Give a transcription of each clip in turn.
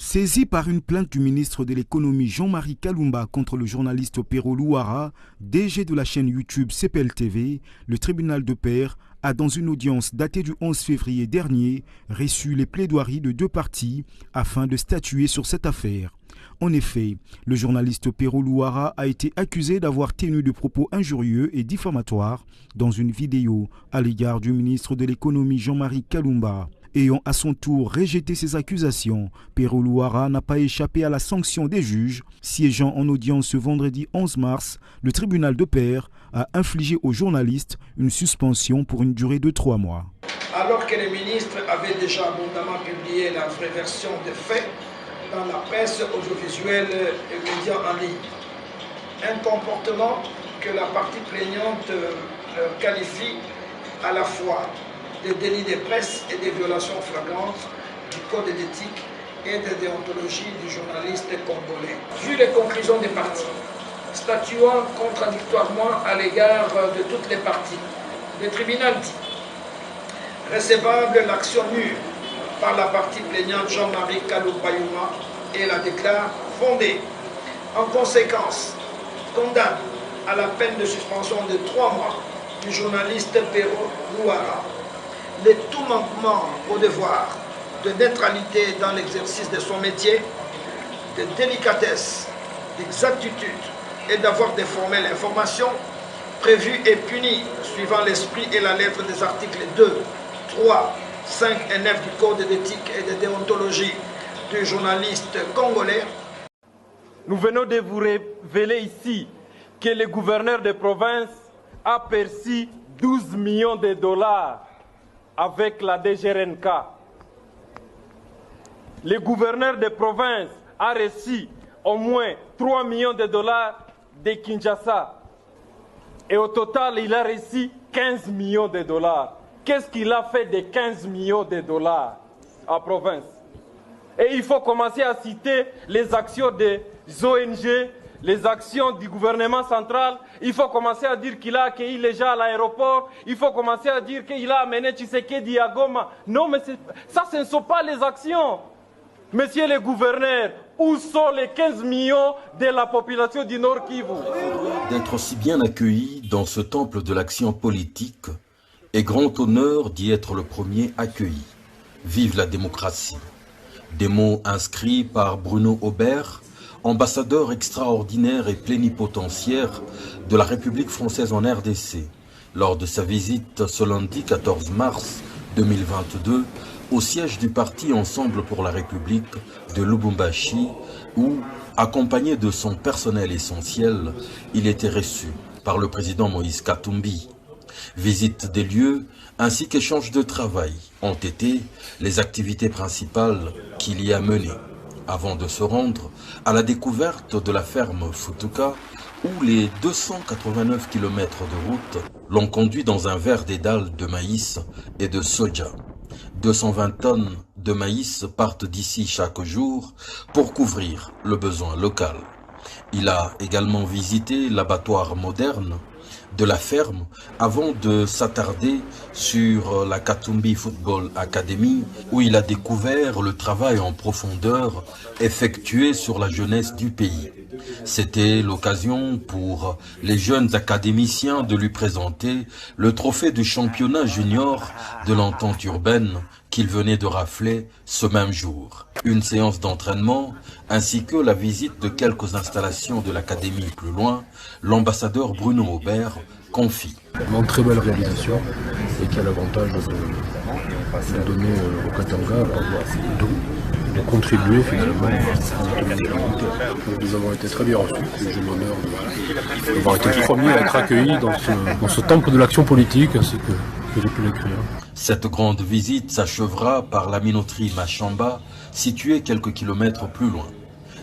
Saisi par une plainte du ministre de l'économie Jean-Marie Kalumba contre le journaliste Pero Louara, DG de la chaîne YouTube CPL TV, le tribunal de Père a, dans une audience datée du 11 février dernier, reçu les plaidoiries de deux parties afin de statuer sur cette affaire. En effet, le journaliste Pero Louara a été accusé d'avoir tenu des propos injurieux et diffamatoires dans une vidéo à l'égard du ministre de l'économie Jean-Marie Kalumba. Ayant à son tour rejeté ces accusations, Pero Louara n'a pas échappé à la sanction des juges. Siégeant en audience ce vendredi 11 mars, le tribunal de Père a infligé au journaliste une suspension pour une durée de 3 mois. Alors que le ministre avait déjà abondamment publié la vraie version des faits dans la presse audiovisuelle et médias en ligne, un comportement que la partie plaignante qualifie à la fois des délits de presse et des violations flagrantes du code d'éthique et de déontologie du journaliste congolais. Vu les conclusions des parties, statuant contradictoirement à l'égard de toutes les parties, le tribunal dit recevable l'action nue par la partie plaignante Jean-Marie Kalumba et la déclare fondée. En conséquence, condamne à la peine de suspension de 3 mois du journaliste Pero Louara le tout manquement au devoir de neutralité dans l'exercice de son métier, de délicatesse, d'exactitude et d'avoir déformé l'information prévue et punie suivant l'esprit et la lettre des articles 2, 3, 5 et 9 du Code d'éthique et de déontologie du journaliste congolais. Nous venons de vous révéler ici que le gouverneur de province a perçu 12 millions de dollars avec la DGRNK. Le gouverneur de province a reçu au moins 3 millions de dollars de Kinshasa. Et au total, il a reçu 15 millions de dollars. Qu'est-ce qu'il a fait de 15 millions de dollars à province? Et il faut commencer à citer les actions des ONG, les actions du gouvernement central. Il faut commencer à dire qu'il a accueilli les gens à l'aéroport. Il faut commencer à dire qu'il a amené Tshisekedi à Goma. Non, mais ça, ce ne sont pas les actions. Monsieur le gouverneur, où sont les 15 millions de la population du Nord Kivu? D'être aussi bien accueilli dans ce temple de l'action politique est grand honneur d'y être le premier accueilli. Vive la démocratie. Des mots inscrits par Bruno Aubert, ambassadeur extraordinaire et plénipotentiaire de la République française en RDC, lors de sa visite ce lundi 14 mars 2022 au siège du parti Ensemble pour la République de Lubumbashi, où, accompagné de son personnel essentiel, il était reçu par le président Moïse Katumbi. Visite des lieux ainsi qu'échange de travail ont été les activités principales qu'il y a menées, avant de se rendre à la découverte de la ferme Futuka, où les 289 km de route l'ont conduit dans un vert dédale de maïs et de soja. 220 tonnes de maïs partent d'ici chaque jour pour couvrir le besoin local. Il a également visité l'abattoir moderne de la ferme avant de s'attarder sur la Katumbi Football Academy, où il a découvert le travail en profondeur effectué sur la jeunesse du pays. C'était l'occasion pour les jeunes académiciens de lui présenter le trophée du championnat junior de l'entente urbaine qu'il venait de rafler ce même jour. Une séance d'entraînement ainsi que la visite de quelques installations de l'académie plus loin, l'ambassadeur Bruno Aubert confie. Une très belle réalisation et qui a l'avantage de donner au Katanga de contribuer finalement à l'autonomie. Nous avons été très bien reçus. J'ai l'honneur d'avoir été le premier à être accueilli dans ce temple de l'action politique, ainsi que j'ai pu l'écrire. Cette grande visite s'achèvera par la minoterie Machamba, située quelques kilomètres plus loin.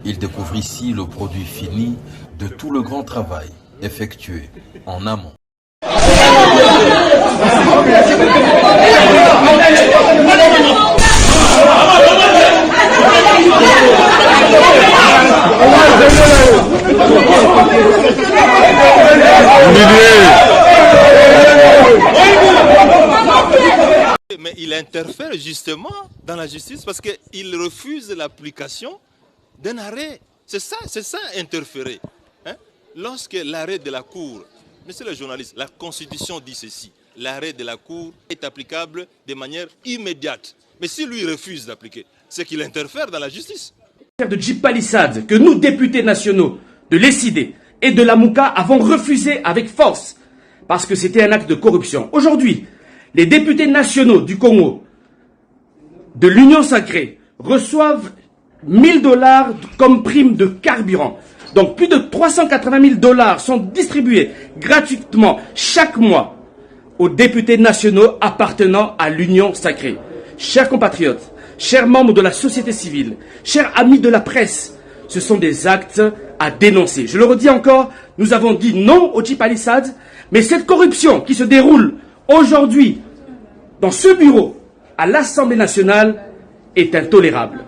Il découvre ici le produit fini de tout le grand travail effectué en amont. Mais il interfère injustement dans la justice parce qu'il refuse l'application d'un arrêt. C'est ça interférer. Hein? Lorsque l'arrêt de la Cour, monsieur le journaliste, la Constitution dit ceci, l'arrêt de la Cour est applicable de manière immédiate. Mais si lui refuse d'appliquer, c'est qu'il interfère dans la justice. De Djib Palissade, que nous, députés nationaux de l'ESID et de la Mouka, avons refusé avec force, parce que c'était un acte de corruption. Aujourd'hui, les députés nationaux du Congo, de l'Union Sacrée, reçoivent $1000 comme prime de carburant. Donc plus de $380 000 sont distribués gratuitement chaque mois aux députés nationaux appartenant à l'Union Sacrée. Chers compatriotes, chers membres de la société civile, chers amis de la presse, ce sont des actes à dénoncer. Je le redis encore, nous avons dit non au Djib Palissade, mais cette corruption qui se déroule aujourd'hui dans ce bureau à l'Assemblée nationale est intolérable.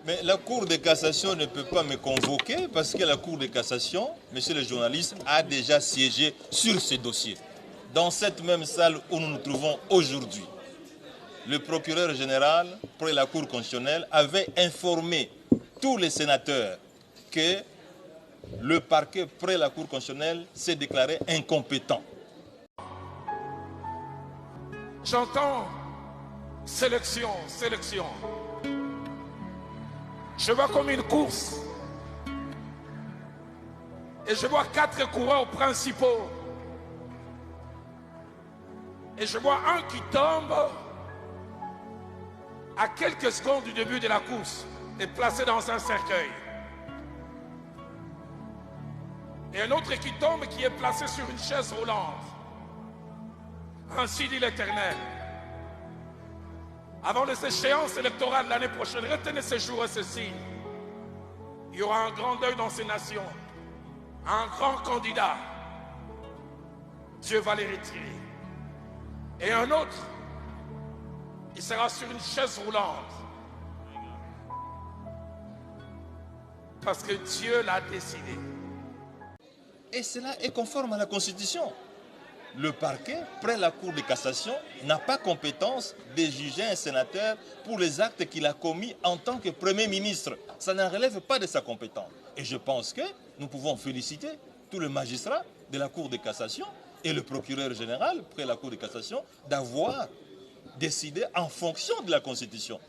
Mais la Cour de cassation ne peut pas me convoquer parce que la Cour de cassation, monsieur le journaliste, a déjà siégé sur ce dossier. Dans cette même salle où nous nous trouvons aujourd'hui, le procureur général près la Cour constitutionnelle avait informé tous les sénateurs que le parquet près la Cour constitutionnelle s'est déclaré incompétent. J'entends sélection, sélection. Je vois comme une course. Et je vois 4 coureurs principaux. Et je vois un qui tombe à quelques secondes du début de la course et placé dans un cercueil. Et un autre qui tombe qui est placé sur une chaise roulante. Ainsi dit l'Éternel. Avant les échéances électorales l'année prochaine, retenez ces jours et ces signes. Il y aura un grand deuil dans ces nations. Un grand candidat. Dieu va les retirer. Et un autre, il sera sur une chaise roulante. Parce que Dieu l'a décidé. Et cela est conforme à la Constitution. Le parquet, près la Cour de cassation, n'a pas compétence de juger un sénateur pour les actes qu'il a commis en tant que Premier ministre. Ça ne relève pas de sa compétence. Et je pense que nous pouvons féliciter tous les magistrats de la Cour de cassation et le procureur général, près la Cour de cassation, d'avoir décidé en fonction de la Constitution.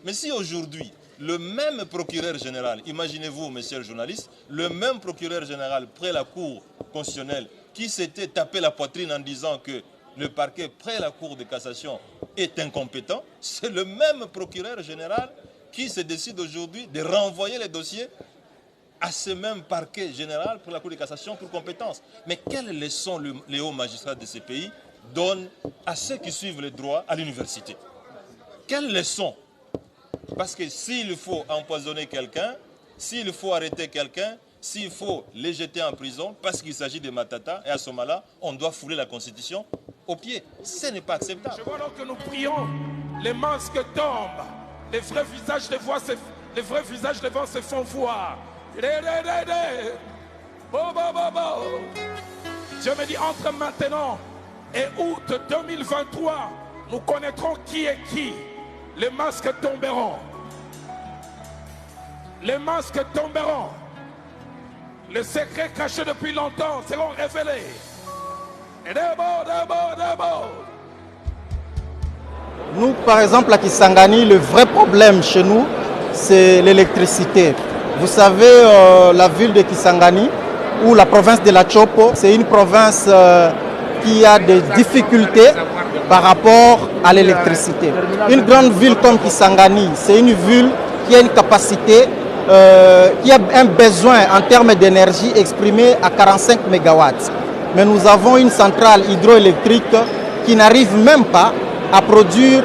Mais si aujourd'hui, le même procureur général, imaginez-vous, monsieur le journaliste, le même procureur général près la Cour constitutionnelle qui s'était tapé la poitrine en disant que le parquet près la Cour de cassation est incompétent, c'est le même procureur général qui se décide aujourd'hui de renvoyer les dossiers à ce même parquet général pour la Cour de cassation pour compétence. Mais quelles leçons les hauts magistrats de ces pays donnent à ceux qui suivent le droit à l'université? Quelles leçons? Parce que s'il faut empoisonner quelqu'un, s'il faut arrêter quelqu'un, s'il faut les jeter en prison parce qu'il s'agit de Matata, et à ce moment-là, on doit fouler la Constitution au pied. Ce n'est pas acceptable. Je vois donc que nous prions, les masques tombent, les vrais visages devant se font voir. Dieu me dit, entre maintenant et août 2023, nous connaîtrons qui est qui. Les masques tomberont. Les masques tomberont. Les secrets cachés depuis longtemps seront révélés. Et nous, par exemple, à Kisangani, le vrai problème chez nous, c'est l'électricité. Vous savez, la ville de Kisangani, ou la province de la Chopo, c'est une province qui a des difficultés par rapport à l'électricité. Une grande ville comme Kisangani, c'est une ville qui a une capacité, qui a un besoin en termes d'énergie exprimé à 45 MW. Mais nous avons une centrale hydroélectrique qui n'arrive même pas à produire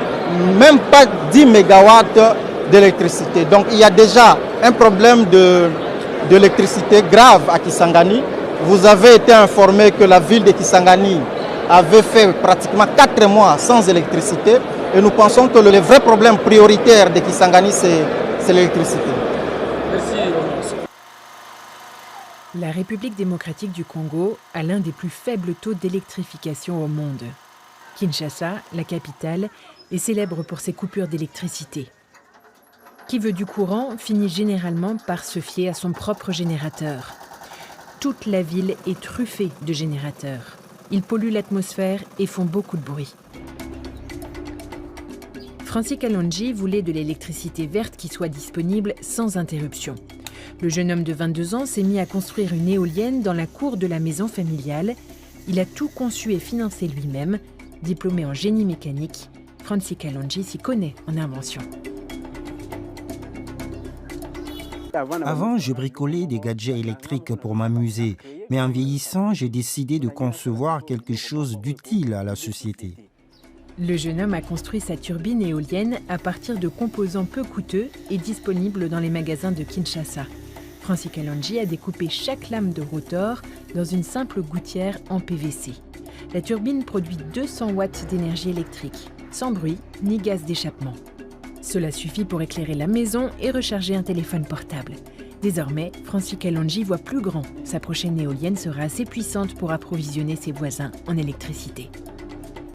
même pas 10 MW d'électricité. Donc il y a déjà un problème d'électricité grave à Kisangani. Vous avez été informé que la ville de Kisangani avait fait pratiquement 4 mois sans électricité. Et nous pensons que le vrai problème prioritaire de Kisangani, c'est l'électricité. Merci. La République démocratique du Congo a l'un des plus faibles taux d'électrification au monde. Kinshasa, la capitale, est célèbre pour ses coupures d'électricité. Qui veut du courant finit généralement par se fier à son propre générateur. Toute la ville est truffée de générateurs. Ils polluent l'atmosphère et font beaucoup de bruit. Francis Kalonji voulait de l'électricité verte qui soit disponible sans interruption. Le jeune homme de 22 ans s'est mis à construire une éolienne dans la cour de la maison familiale. Il a tout conçu et financé lui-même. Diplômé en génie mécanique, Francis Kalonji s'y connaît en invention. Avant, je bricolais des gadgets électriques pour m'amuser, mais en vieillissant, j'ai décidé de concevoir quelque chose d'utile à la société. Le jeune homme a construit sa turbine éolienne à partir de composants peu coûteux et disponibles dans les magasins de Kinshasa. Francis Kalonji a découpé chaque lame de rotor dans une simple gouttière en PVC. La turbine produit 200 watts d'énergie électrique, sans bruit ni gaz d'échappement. Cela suffit pour éclairer la maison et recharger un téléphone portable. Désormais, Francis Kalonji voit plus grand. Sa prochaine éolienne sera assez puissante pour approvisionner ses voisins en électricité.